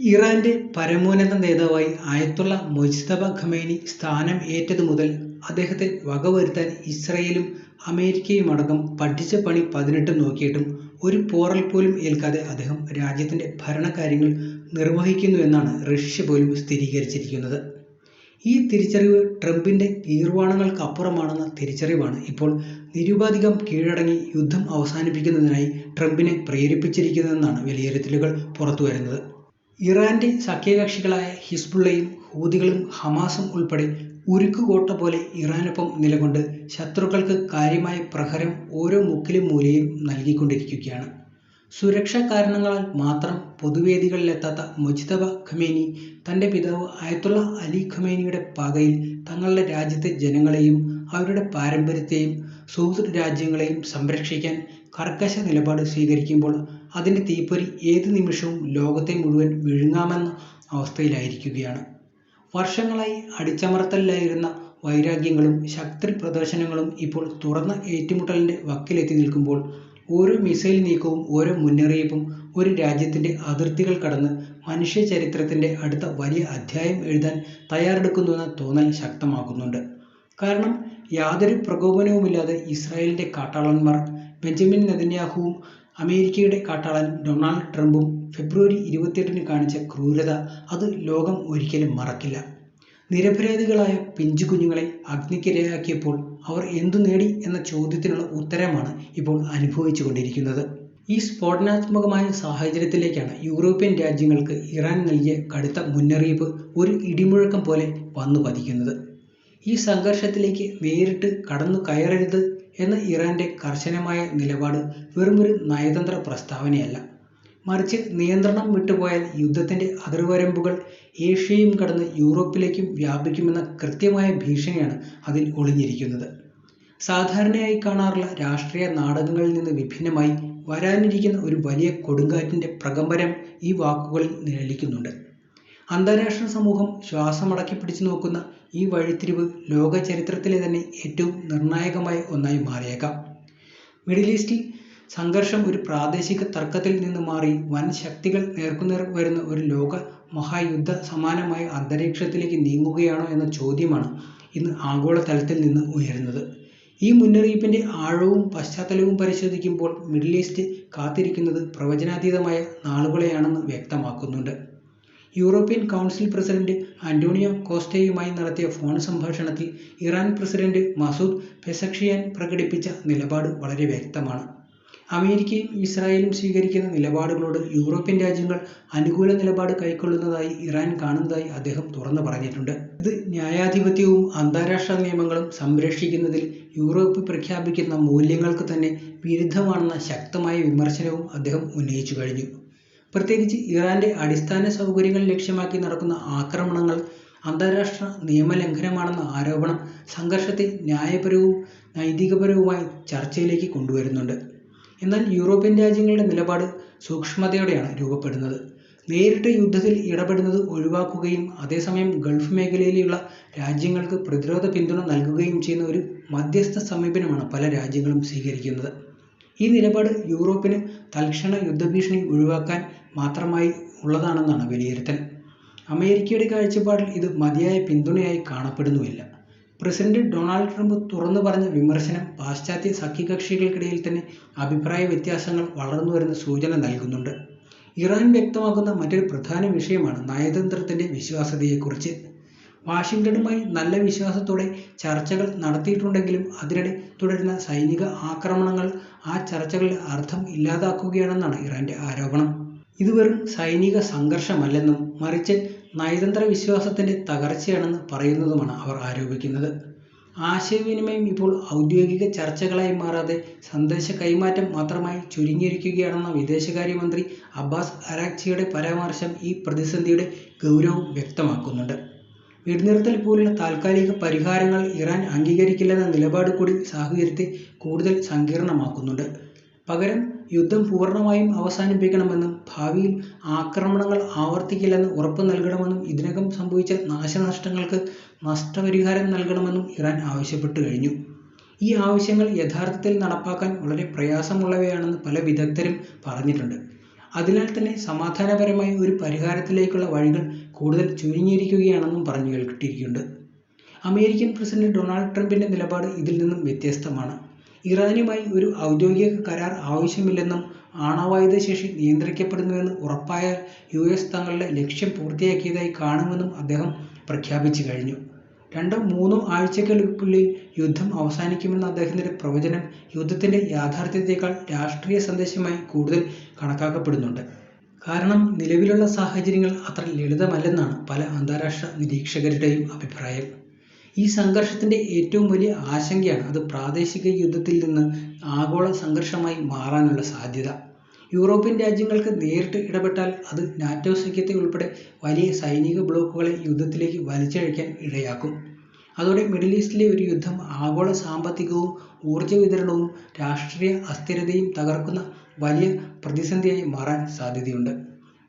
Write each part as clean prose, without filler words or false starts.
ഇറാന്റെ പരമോന്നത നേതാവായി ആയത്തുള്ള മുജ്തബ ഖമേനി സ്ഥാനം ഏറ്റതു മുതൽ അദ്ദേഹത്തെ വകവരുത്താൻ ഇസ്രയേലും അമേരിക്കയുമടക്കം പഠിച്ച പണി 18 നോക്കിയിട്ടും ഒരു പോറൽ പോലും ഏൽക്കാതെ അദ്ദേഹം രാജ്യത്തിന്റെ ഭരണകാര്യങ്ങൾ നിർവഹിക്കുന്നുവെന്നാണ് റഷ്യ പോലും സ്ഥിരീകരിച്ചിരിക്കുന്നത്. ഈ തിരിച്ചറിവ് ട്രംപിന്റെ ഗീർവാണങ്ങൾക്കപ്പുറമാണെന്ന തിരിച്ചറിവാണ് ഇപ്പോൾ നിരുപാധികം കീഴടങ്ങി യുദ്ധം അവസാനിപ്പിക്കുന്നതിനായി ട്രംപിനെ പ്രേരിപ്പിച്ചിരിക്കുന്നതെന്നാണ് വിലയിരുത്തലുകൾ പുറത്തുവരുന്നത്. ഇറാന്റെ സഖ്യകക്ഷികളായ ഹിസ്ബുള്ളയും ഹൂതികളും ഹമാസും ഉൾപ്പെടെ ഉരുക്കുകോട്ട പോലെ ഇറാനൊപ്പം നിലകൊണ്ട് ശത്രുക്കൾക്ക് കാര്യമായ പ്രഹരം ഓരോ മുക്കിലും മൂലയും നൽകിക്കൊണ്ടിരിക്കുകയാണ്. സുരക്ഷാ കാരണങ്ങളാൽ മാത്രം പൊതുവേദികളിലെത്താത്ത മുജ്തബ ഖമേനി തന്റെ പിതാവ് ആയത്തുള്ള അലി ഖമേനിയുടെ പാതയിൽ തങ്ങളുടെ രാജ്യത്തെ ജനങ്ങളെയും അവരുടെ പാരമ്പര്യത്തെയും സുഹൃത്ത് രാജ്യങ്ങളെയും സംരക്ഷിക്കാൻ കർക്കശ നിലപാട് സ്വീകരിക്കുമ്പോൾ അതിന്റെ തീപ്പൊരി ഏത് നിമിഷവും ലോകത്തെ മുഴുവൻ വിഴുങ്ങാമെന്ന അവസ്ഥയിലായിരിക്കുകയാണ്. വർഷങ്ങളായി അടിച്ചമർത്തലിലായിരുന്ന വൈരാഗ്യങ്ങളും ശക്തി പ്രദർശനങ്ങളും ഇപ്പോൾ തുറന്ന ഏറ്റുമുട്ടലിന്റെ വക്കിലെത്തി നിൽക്കുമ്പോൾ ഓരോ മിസൈൽ നീക്കവും ഓരോ മുന്നറിയിപ്പും ഒരു രാജ്യത്തിന്റെ അതിർത്തികൾ കടന്ന് മനുഷ്യ ചരിത്രത്തിന്റെ അടുത്ത വലിയ അധ്യായം എഴുതാൻ തയ്യാറെടുക്കുന്നുവെന്ന തോന്നൽ ശക്തമാക്കുന്നുണ്ട്. കാരണം യാതൊരു പ്രകോപനവുമില്ലാതെ ഇസ്രായേലിന്റെ കാട്ടാളന്മാർ ബെഞ്ചമിൻ നെതന്യാഹുവും അമേരിക്കയുടെ കാട്ടാളൻ ഡൊണാൾഡ് ട്രംപും ഫെബ്രുവരി 28 കാണിച്ച ക്രൂരത അത് ലോകം ഒരിക്കലും മറക്കില്ല. നിരപരാധികളായ പിഞ്ചു കുഞ്ഞുങ്ങളെ അഗ്നിക്കിരയാക്കിയപ്പോൾ അവർ എന്തു നേടി എന്ന ചോദ്യത്തിനുള്ള ഉത്തരമാണ് ഇപ്പോൾ അനുഭവിച്ചു കൊണ്ടിരിക്കുന്നത്. ഈ സ്ഫോടനാത്മകമായ സാഹചര്യത്തിലേക്കാണ് യൂറോപ്യൻ രാജ്യങ്ങൾക്ക് ഇറാൻ നൽകിയ കടുത്ത മുന്നറിയിപ്പ് ഒരു ഇടിമുഴക്കം പോലെ വന്നു പതിക്കുന്നത്. ഈ സംഘർഷത്തിലേക്ക് നേരിട്ട് കടന്നു കയറരുത് എന്ന ഇറാന്റെ കർശനമായ നിലപാട് വെറുമൊരു നയതന്ത്ര പ്രസ്താവനയല്ല, മറിച്ച് നിയന്ത്രണം വിട്ടുപോയാൽ യുദ്ധത്തിന്റെ അതിർവരമ്പുകൾ ഏഷ്യയും കടന്ന് യൂറോപ്പിലേക്കും വ്യാപിക്കുമെന്ന കൃത്യമായ ഭീഷണിയാണ് അതിൽ ഒളിഞ്ഞിരിക്കുന്നത്. സാധാരണയായി കാണാറുള്ള രാഷ്ട്രീയ നാടകങ്ങളിൽ നിന്ന് വിഭിന്നമായി വരാനിരിക്കുന്ന ഒരു വലിയ കൊടുങ്കാറ്റിന്റെ പ്രകമ്പനം ഈ വാക്കുകളിൽ നിഴലിക്കുന്നുണ്ട്. അന്താരാഷ്ട്ര സമൂഹം ശ്വാസമടക്കി പിടിച്ചു നോക്കുന്ന ഈ വഴിത്തിരിവ് ലോക ചരിത്രത്തിലെ തന്നെ ഏറ്റവും നിർണായകമായ ഒന്നായി മാറിയേക്കാം. മിഡിൽ ഈസ്റ്റിൽ സംഘർഷം ഒരു പ്രാദേശിക തർക്കത്തിൽ നിന്ന് മാറി വൻ ശക്തികൾ നേർക്കുനേർ വരുന്ന ഒരു ലോക മഹായുദ്ധ സമാനമായ അന്തരീക്ഷത്തിലേക്ക് നീങ്ങുകയാണോ എന്ന ചോദ്യമാണ് ഇന്ന് ആഗോളതലത്തിൽ നിന്ന് ഉയരുന്നത്. ഈ മുന്നറിയിപ്പിന്റെ ആഴവും പശ്ചാത്തലവും പരിശോധിക്കുമ്പോൾ മിഡിൽ ഈസ്റ്റ് കാത്തിരിക്കുന്നത് പ്രവചനാതീതമായ നാളുകളെയാണെന്ന് വ്യക്തമാക്കുന്നുണ്ട്. യൂറോപ്യൻ കൗൺസിൽ പ്രസിഡന്റ് അന്റോണിയോ കോസ്റ്റയുമായി നടത്തിയ ഫോൺ സംഭാഷണത്തിൽ ഇറാൻ പ്രസിഡന്റ് മസൂദ് പെസഷ്കിയാൻ പ്രകടിപ്പിച്ച നിലപാട് വളരെ വ്യക്തമാണ്. അമേരിക്കയും ഇസ്രായേലും സ്വീകരിക്കുന്ന നിലപാടുകളോട് യൂറോപ്യൻ രാജ്യങ്ങൾ അനുകൂല നിലപാട് കൈക്കൊള്ളുന്നതായി ഇറാൻ കാണുന്നതായി അദ്ദേഹം തുറന്നു പറഞ്ഞിട്ടുണ്ട്. ഇത് ന്യായാധിപത്യവും അന്താരാഷ്ട്ര നിയമങ്ങളും സംരക്ഷിക്കുന്നതിൽ യൂറോപ്പ് പ്രഖ്യാപിക്കുന്ന മൂല്യങ്ങൾക്ക് തന്നെ വിരുദ്ധമാണെന്ന ശക്തമായ വിമർശനവും അദ്ദേഹം ഉന്നയിച്ചു കഴിഞ്ഞു. പ്രത്യേകിച്ച് ഇറാന്റെ അടിസ്ഥാന സൗകര്യങ്ങൾ ലക്ഷ്യമാക്കി നടക്കുന്ന ആക്രമണങ്ങൾ അന്താരാഷ്ട്ര നിയമലംഘനമാണെന്ന ആരോപണം സംഘർഷത്തെ ന്യായപരവും നൈതികപരവുമായി ചർച്ചയിലേക്ക് കൊണ്ടുവരുന്നുണ്ട്. എന്നാൽ യൂറോപ്യൻ രാജ്യങ്ങളുടെ നിലപാട് സൂക്ഷ്മതയോടെയാണ് രൂപപ്പെടുന്നത്. നേരിട്ട് യുദ്ധത്തിൽ ഇടപെടുന്നത് ഒഴിവാക്കുകയും അതേസമയം ഗൾഫ് മേഖലയിലുള്ള രാജ്യങ്ങൾക്ക് പ്രതിരോധ പിന്തുണ നൽകുകയും ചെയ്യുന്ന ഒരു മധ്യസ്ഥ സമീപനമാണ് പല രാജ്യങ്ങളും സ്വീകരിക്കുന്നത്. ഈ നിലപാട് യൂറോപ്പിന് തൽക്ഷണ യുദ്ധഭീഷണി ഒഴിവാക്കാൻ മാത്രമായി ഉള്ളതാണെന്നാണ് വിലയിരുത്തൽ. അമേരിക്കയുടെ കാഴ്ചപ്പാടിൽ ഇത് മതിയായ പിന്തുണയായി കാണപ്പെടുന്നുമില്ല. പ്രസിഡന്റ് ഡൊണാൾഡ് ട്രംപ് തുറന്നു പറഞ്ഞ വിമർശനം പാശ്ചാത്യ സഖ്യകക്ഷികൾക്കിടയിൽ തന്നെ അഭിപ്രായ വ്യത്യാസങ്ങൾ വളർന്നുവരുന്ന സൂചന നൽകുന്നുണ്ട്. ഇറാൻ വ്യക്തമാക്കുന്ന മറ്റൊരു പ്രധാന വിഷയമാണ് നയതന്ത്രത്തിന്റെ വിശ്വാസ്യതയെക്കുറിച്ച്. വാഷിംഗ്ടണുമായി നല്ല വിശ്വാസത്തോടെ ചർച്ചകൾ നടത്തിയിട്ടുണ്ടെങ്കിലും അതിനിടെ തുടരുന്ന സൈനിക ആക്രമണങ്ങൾ ആ ചർച്ചകളുടെ അർത്ഥം ഇല്ലാതാക്കുകയാണെന്നാണ് ഇറാന്റെ ആരോപണം. ഇത് വെറും സൈനിക സംഘർഷമല്ലെന്നും മറിച്ച് നയതന്ത്ര വിശ്വാസത്തിന്റെ തകർച്ചയാണെന്ന് പറയുന്നതുമാണ് അവർ ആരോപിക്കുന്നത്. ആശയവിനിമയം ഇപ്പോൾ ഔദ്യോഗിക ചർച്ചകളായി മാറാതെ സന്ദേശ കൈമാറ്റം മാത്രമായി ചുരുങ്ങിയിരിക്കുകയാണെന്ന വിദേശകാര്യമന്ത്രി അബ്ബാസ് അരാഗ്ചിയുടെ പരാമർശം ഈ പ്രതിസന്ധിയുടെ ഗൗരവം വ്യക്തമാക്കുന്നുണ്ട്. വെടിനിർത്തൽ പോലുള്ള താൽക്കാലിക പരിഹാരങ്ങൾ ഇറാൻ അംഗീകരിക്കില്ലെന്ന നിലപാട് കൂടി സാഹചര്യത്തെ കൂടുതൽ സങ്കീർണമാക്കുന്നുണ്ട്. പകരം യുദ്ധം പൂർണ്ണമായും അവസാനിപ്പിക്കണമെന്നും ഭാവിയിൽ ആക്രമണങ്ങൾ ആവർത്തിക്കില്ലെന്ന് ഉറപ്പു നൽകണമെന്നും ഇതിനകം സംഭവിച്ച നാശനഷ്ടങ്ങൾക്ക് നഷ്ടപരിഹാരം നൽകണമെന്നും ഇറാൻ ആവശ്യപ്പെട്ടു കഴിഞ്ഞു. ഈ ആവശ്യങ്ങൾ യഥാർത്ഥത്തിൽ നടപ്പാക്കാൻ വളരെ പ്രയാസമുള്ളവയാണെന്ന് പല വിദഗ്ധരും പറഞ്ഞിട്ടുണ്ട്. അതിനാൽ തന്നെ സമാധാനപരമായ ഒരു പരിഹാരത്തിലേക്കുള്ള വഴികൾ കൂടുതൽ ചുരുങ്ങിയിരിക്കുകയാണെന്നും പറഞ്ഞു കേട്ടിരിക്കുന്നുണ്ട്. അമേരിക്കൻ പ്രസിഡന്റ് ഡൊണാൾഡ് ട്രംപിന്റെ നിലപാട് ഇതിൽ നിന്നും വ്യത്യസ്തമാണ്. ഇറാനുമായി ഒരു ഔദ്യോഗിക കരാർ ആവശ്യമില്ലെന്നും ആണവായുധ ശേഷി നിയന്ത്രിക്കപ്പെടുന്നുവെന്ന് ഉറപ്പായാൽ US തങ്ങളുടെ ലക്ഷ്യം പൂർത്തിയാക്കിയതായി കാണുമെന്നും അദ്ദേഹം പ്രഖ്യാപിച്ചു കഴിഞ്ഞു. 2-3 ആഴ്ചകൾക്കുള്ളിൽ യുദ്ധം അവസാനിക്കുമെന്ന അദ്ദേഹത്തിന്റെ പ്രവചനം യുദ്ധത്തിന്റെ യാഥാർത്ഥ്യത്തേക്കാൾ രാഷ്ട്രീയ സന്ദേശമായി കൂടുതൽ കണക്കാക്കപ്പെടുന്നുണ്ട്. കാരണം നിലവിലുള്ള സാഹചര്യങ്ങൾ അത്ര ലളിതമല്ലെന്നാണ് പല അന്താരാഷ്ട്ര നിരീക്ഷകരുടെയും അഭിപ്രായം. ഈ സംഘർഷത്തിന്റെ ഏറ്റവും വലിയ ആശങ്കയാണ് അത് പ്രാദേശിക യുദ്ധത്തിൽ നിന്ന് ആഗോള സംഘർഷമായി മാറാനുള്ള സാധ്യത. യൂറോപ്യൻ രാജ്യങ്ങൾക്ക് നേരിട്ട് ഇടപെട്ടാൽ അത് നാറ്റോ സഖ്യത്തെ ഉൾപ്പെടെ വലിയ സൈനിക ബ്ലോക്കുകളെ യുദ്ധത്തിലേക്ക് വലിച്ചിഴയ്ക്കാൻ ഇടയാക്കും. അതോടെ മിഡിൽ ഈസ്റ്റിലെ ഒരു യുദ്ധം ആഗോള സാമ്പത്തികവും ഊർജ്ജ വിതരണവും രാഷ്ട്രീയ അസ്ഥിരതയും തകർക്കുന്ന വലിയ പ്രതിസന്ധിയായി മാറാൻ സാധ്യതയുണ്ട്.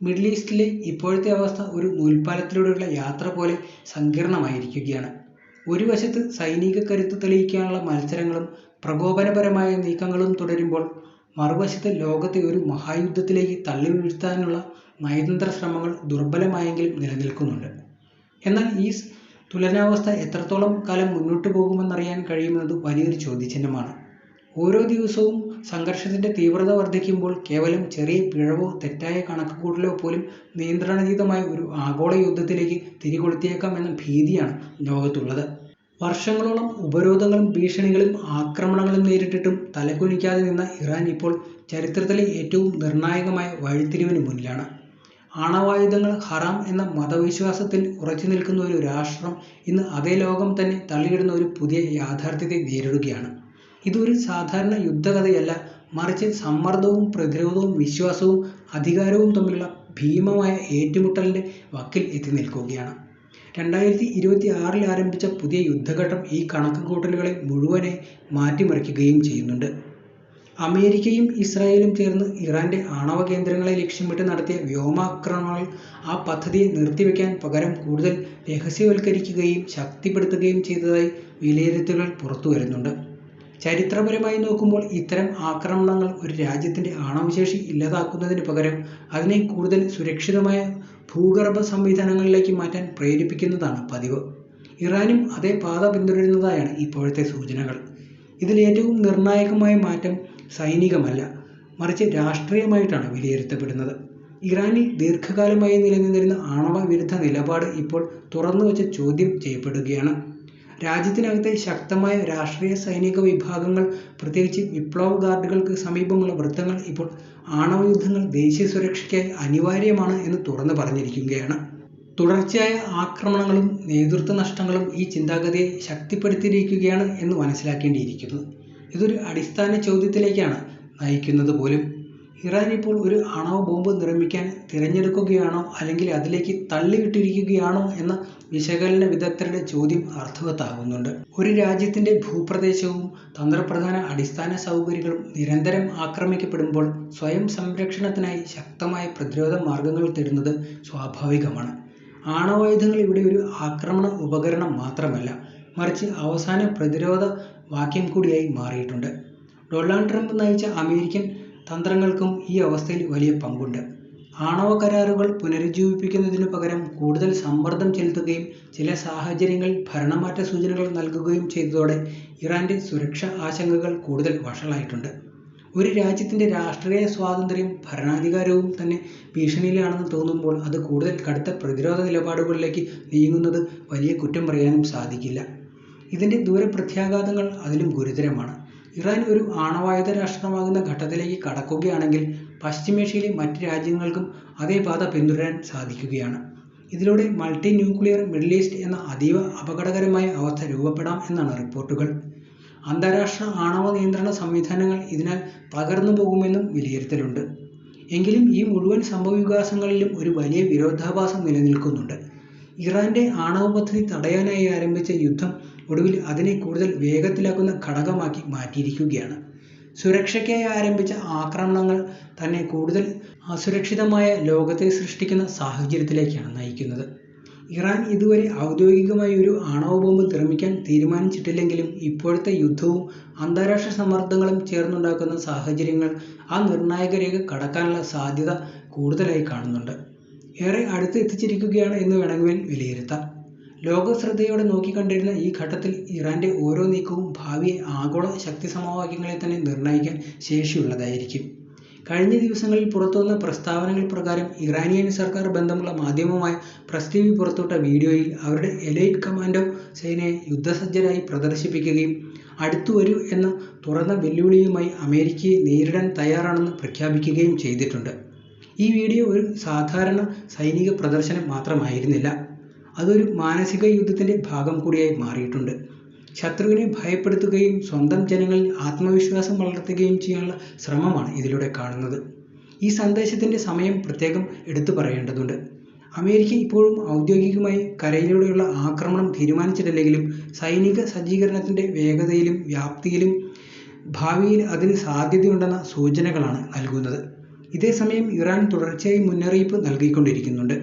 മിഡിൽ ഈസ്റ്റിലെ ഇപ്പോഴത്തെ അവസ്ഥ ഒരു നൂൽപ്പാലത്തിലൂടെയുള്ള യാത്ര പോലെ സങ്കീർണമായിരിക്കുകയാണ്. ഒരു വശത്ത് സൈനിക കരുത്ത് തെളിയിക്കാനുള്ള മത്സരങ്ങളും പ്രകോപനപരമായ നീക്കങ്ങളും തുടരുമ്പോൾ മറുവശത്ത് ലോകത്തെ ഒരു മഹായുദ്ധത്തിലേക്ക് തള്ളിവീഴ്ത്താനുള്ള നയതന്ത്ര ശ്രമങ്ങൾ ദുർബലമായെങ്കിലും നിലനിൽക്കുന്നുണ്ട്. എന്നാൽ ഈ തുലനാവസ്ഥ എത്രത്തോളം കാലം മുന്നോട്ടു പോകുമെന്നറിയാൻ കഴിയുമെന്നത് വലിയൊരു ചോദ്യചിഹ്നമാണ്. ഓരോ ദിവസവും സംഘർഷത്തിന്റെ തീവ്രത വർദ്ധിക്കുമ്പോൾ കേവലം ചെറിയ പിഴവോ തെറ്റായ കണക്കുകൂട്ടലോ പോലും നിയന്ത്രണാതീതമായ ഒരു ആഗോള യുദ്ധത്തിലേക്ക് തിരികൊളുത്തിയേക്കാം എന്ന ഭീതിയാണ് ലോകത്തുള്ളത്. വർഷങ്ങളോളം ഉപരോധങ്ങളും ഭീഷണികളും ആക്രമണങ്ങളും നേരിട്ടിട്ടും തലകുനിക്കാതെ നിന്ന ഇറാൻ ഇപ്പോൾ ചരിത്രത്തിലെ ഏറ്റവും നിർണായകമായ വഴിത്തിരിവിന് മുന്നിലാണ്. ആണവായുധങ്ങൾ ഹറാം എന്ന മതവിശ്വാസത്തിൽ ഉറച്ചു നിൽക്കുന്ന ഒരു രാഷ്ട്രം ഇന്ന് അതേ ലോകം തന്നെ തള്ളിയിടുന്ന ഒരു പുതിയ യാഥാർത്ഥ്യത്തെ നേരിടുകയാണ്. ഇതൊരു സാധാരണ യുദ്ധകഥയല്ല, മറിച്ച് സമ്മർദ്ദവും പ്രതിരോധവും വിശ്വാസവും അധികാരവും തമ്മിലുള്ള ഭീമമായ ഏറ്റുമുട്ടലിന്റെ വക്കിൽ എത്തി നിൽക്കുകയാണ്. 2026 ആരംഭിച്ച പുതിയ യുദ്ധഘട്ടം ഈ കണക്കുകൂട്ടലുകളെ മുഴുവനെ മാറ്റിമറിക്കുകയും ചെയ്യുന്നുണ്ട്. അമേരിക്കയും ഇസ്രായേലും ചേർന്ന് ഇറാന്റെ ആണവ കേന്ദ്രങ്ങളെ ലക്ഷ്യമിട്ട് നടത്തിയ വ്യോമാക്രമണങ്ങൾ ആ പദ്ധതിയെ നിർത്തിവെക്കാൻ പകരം കൂടുതൽ രഹസ്യവൽക്കരിക്കുകയും ശക്തിപ്പെടുത്തുകയും ചെയ്തതായി വിലയിരുത്തലുകൾ പുറത്തുവരുന്നുണ്ട്. ചരിത്രപരമായി നോക്കുമ്പോൾ ഇത്തരം ആക്രമണങ്ങൾ ഒരു രാജ്യത്തിന്റെ ആണവശേഷി ഇല്ലാതാക്കുന്നതിന് പകരം അതിനെ കൂടുതൽ സുരക്ഷിതമായ ഭൂഗർഭ സംവിധാനങ്ങളിലേക്ക് മാറ്റാൻ പ്രേരിപ്പിക്കുന്നതാണ് പതിവ്. ഇറാനും അതേ പാത പിന്തുടരുന്നതായാണ് ഇപ്പോഴത്തെ സൂചനകൾ. ഇതിൽ ഏറ്റവും നിർണായകമായ മാറ്റം സൈനികമല്ല, മറിച്ച് രാഷ്ട്രീയമായിട്ടാണ് വിലയിരുത്തപ്പെടുന്നത്. ഇറാനിൽ ദീർഘകാലമായി നിലനിന്നിരുന്ന ആണവ വിരുദ്ധ നിലപാട് ഇപ്പോൾ തുറന്നുവച്ച് ചോദ്യം ചെയ്യപ്പെടുകയാണ്. രാജ്യത്തിനകത്തെ ശക്തമായ രാഷ്ട്രീയ സൈനിക വിഭാഗങ്ങൾ, പ്രത്യേകിച്ച് വിപ്ലവ ഗാർഡുകൾക്ക് സമീപമുള്ള വൃത്തങ്ങൾ ഇപ്പോൾ ആണവയുദ്ധങ്ങൾ ദേശീയ സുരക്ഷയ്ക്കായി അനിവാര്യമാണ് എന്ന് തുറന്നു പറഞ്ഞിരിക്കുകയാണ്. തുടർച്ചയായ ആക്രമണങ്ങളും നേതൃത്വ നഷ്ടങ്ങളും ഈ ചിന്താഗതിയെ ശക്തിപ്പെടുത്തിയിരിക്കുകയാണ് എന്ന് മനസ്സിലാക്കേണ്ടിയിരിക്കുന്നു. ഇതൊരു അടിസ്ഥാന ചോദ്യത്തിലേക്കാണ് നയിക്കുന്നത് പോലും. ഇറാൻ ഇപ്പോൾ ഒരു ആണവ ബോംബ് നിർമ്മിക്കാൻ തിരഞ്ഞെടുക്കുകയാണോ അല്ലെങ്കിൽ അതിലേക്ക് തള്ളിവിട്ടിരിക്കുകയാണോ എന്ന വിശകലന വിദഗ്ധരുടെ ചോദ്യം അർത്ഥവത്താകുന്നുണ്ട്. ഒരു രാജ്യത്തിന്റെ ഭൂപ്രദേശവും തന്ത്രപ്രധാന അടിസ്ഥാന സൗകര്യങ്ങളും നിരന്തരം ആക്രമിക്കപ്പെടുമ്പോൾ സ്വയം സംരക്ഷണത്തിനായി ശക്തമായ പ്രതിരോധ മാർഗങ്ങൾ തേടുന്നത് സ്വാഭാവികമാണ്. ആണവായുധങ്ങൾ ഇവിടെ ഒരു ആക്രമണ ഉപകരണം മാത്രമല്ല, മറിച്ച് അവസാന പ്രതിരോധ വാക്യം കൂടിയായി മാറിയിട്ടുണ്ട്. ഡൊണാൾഡ് ട്രംപ് നയിച്ച അമേരിക്കൻ തന്ത്രങ്ങൾക്കും ഈ അവസ്ഥയിൽ വലിയ പങ്കുണ്ട്. ആണവ കരാറുകൾ പുനരുജ്ജീവിപ്പിക്കുന്നതിനു പകരം കൂടുതൽ സമ്മർദ്ദം ചെലുത്തുകയും ചില സാഹചര്യങ്ങളിൽ ഭരണമാറ്റ സൂചനകൾ നൽകുകയും ചെയ്തതോടെ ഇറാന്റെ സുരക്ഷാ ആശങ്കകൾ കൂടുതൽ വഷളായിട്ടുണ്ട്. ഒരു രാജ്യത്തിന്റെ രാഷ്ട്രീയ സ്വാതന്ത്ര്യവും ഭരണാധികാരവും തന്നെ ഭീഷണിയിലാണെന്ന് തോന്നുമ്പോൾ അത് കൂടുതൽ കടുത്ത പ്രതിരോധ നിലപാടുകളിലേക്ക് നീങ്ങുന്നത് വലിയ കുറ്റം പറയാനും സാധിക്കില്ല. ഇതിന്റെ ദൂരപ്രത്യാഘാതങ്ങൾ അതിലും ഗുരുതരമാണ്. ഇറാൻ ഒരു ആണവായുധ രാഷ്ട്രമാകുന്ന ഘട്ടത്തിലേക്ക് കടക്കുകയാണെങ്കിൽ പശ്ചിമേഷ്യയിലെ മറ്റ് രാജ്യങ്ങൾക്കും അതേ പാത പിന്തുടരാൻ സാധിക്കുകയാണ്. ഇതിലൂടെ മൾട്ടി ന്യൂക്ലിയർ മിഡിൽ ഈസ്റ്റ് എന്ന അതീവ അപകടകരമായ അവസ്ഥ രൂപപ്പെടാം എന്നാണ് റിപ്പോർട്ടുകൾ. അന്താരാഷ്ട്ര ആണവ നിയന്ത്രണ സംവിധാനങ്ങൾ ഇതിനാൽ തകർന്നു പോകുമെന്നും വിലയിരുത്തലുണ്ട്. എങ്കിലും ഈ മുഴുവൻ സംഭവവികാസങ്ങളിലും ഒരു വലിയ വിരോധാഭാസം നിലനിൽക്കുന്നുണ്ട്. ഇറാന്റെ ആണവ പദ്ധതി തടയാനായി ആരംഭിച്ച യുദ്ധം ഒടുവിൽ അതിനെ കൂടുതൽ വേഗത്തിലാക്കുന്ന ഘടകമാക്കി മാറ്റിയിരിക്കുകയാണ്. സുരക്ഷയ്ക്കായി ആരംഭിച്ച ആക്രമണങ്ങൾ തന്നെ കൂടുതൽ അസുരക്ഷിതമായ ലോകത്തെ സൃഷ്ടിക്കുന്ന സാഹചര്യത്തിലേക്കാണ് നയിക്കുന്നത്. ഇറാൻ ഇതുവരെ ഔദ്യോഗികമായി ഒരു ആണവ ബോംബ് നിർമ്മിക്കാൻ തീരുമാനിച്ചിട്ടില്ലെങ്കിലും ഇപ്പോഴത്തെ യുദ്ധവും അന്താരാഷ്ട്ര സമ്മർദ്ദങ്ങളും ചേർന്നുണ്ടാക്കുന്ന സാഹചര്യങ്ങൾ ആ നിർണായക രേഖ കടക്കാനുള്ള സാധ്യത കൂടുതലായി കാണുന്നുണ്ട്. ഏറെ അടുത്ത് എത്തിച്ചിരിക്കുകയാണ് എന്ന് വേണമെങ്കിൽ വിലയിരുത്താം. ലോക ശ്രദ്ധയോടെ നോക്കിക്കണ്ടിരുന്ന ഈ ഘട്ടത്തിൽ ഇറാന്റെ ഓരോ നീക്കവും ഭാവിയെ ആഗോള ശക്തി സമവാക്യങ്ങളെ തന്നെ നിർണയിക്കാൻ ശേഷിയുള്ളതായിരിക്കും. കഴിഞ്ഞ ദിവസങ്ങളിൽ പുറത്തുവന്ന പ്രസ്താവനകൾ പ്രകാരം ഇറാനിയൻ സർക്കാർ ബന്ധമുള്ള മാധ്യമമായ പ്രസ് ടിവി പുറത്തുവിട്ട വീഡിയോയിൽ അവരുടെ എലൈറ്റ് കമാൻഡോ സേനയെ യുദ്ധസജ്ജരായി പ്രദർശിപ്പിക്കുകയും അടുത്തുവരൂ എന്ന തുറന്ന വെല്ലുവിളിയുമായി അമേരിക്കയെ നേരിടാൻ തയ്യാറാണെന്ന് പ്രഖ്യാപിക്കുകയും ചെയ്തിട്ടുണ്ട്. ഈ വീഡിയോ ഒരു സാധാരണ സൈനിക പ്രദർശനം മാത്രമായിരുന്നില്ല. അതൊരു മാനസിക യുദ്ധത്തിന്റെ ഭാഗം കൂടിയായി മാറിയിട്ടുണ്ട്. ശത്രുവിനെ ഭയപ്പെടുത്തുകയും സ്വന്തം ജനങ്ങളിൽ ആത്മവിശ്വാസം വളർത്തുകയും ചെയ്യാനുള്ള ശ്രമമാണ് ഇതിലൂടെ കാണുന്നത്. ഈ സന്ദേശത്തിന്റെ സമയം പ്രത്യേകം എടുത്തു പറയേണ്ടതുണ്ട്. അമേരിക്ക ഇപ്പോഴും ഔദ്യോഗികമായി കരയിലൂടെയുള്ള ആക്രമണം തീരുമാനിച്ചിട്ടില്ലെങ്കിലും സൈനിക സജ്ജീകരണത്തിന്റെ വേഗതയിലും വ്യാപ്തിയിലും ഭാവിയിൽ അതിന് സാധ്യതയുണ്ടെന്ന സൂചനകളാണ് നൽകുന്നത്. ഇതേസമയം ഇറാൻ തുടർച്ചയായി മുന്നറിയിപ്പ് നൽകിക്കൊണ്ടിരിക്കുന്നുണ്ട്.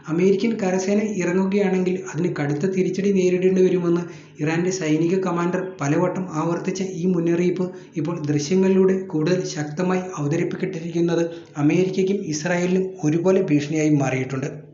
അമേരിക്കൻ കരസേന ഇറങ്ങുകയാണെങ്കിൽ അതിന് കടുത്ത തിരിച്ചടി നേരിടേണ്ടി വരുമെന്ന് ഇറാന്റെ സൈനിക കമാൻഡർ പലവട്ടം ആവർത്തിച്ച ഈ മുന്നറിയിപ്പ് ഇപ്പോൾ ദൃശ്യങ്ങളിലൂടെ കൂടുതൽ ശക്തമായി അവതരിപ്പിക്കപ്പെട്ടിരിക്കുന്നത് അമേരിക്കയ്ക്കും ഇസ്രായേലിനും ഒരുപോലെ ഭീഷണിയായി മാറിയിട്ടുണ്ട്.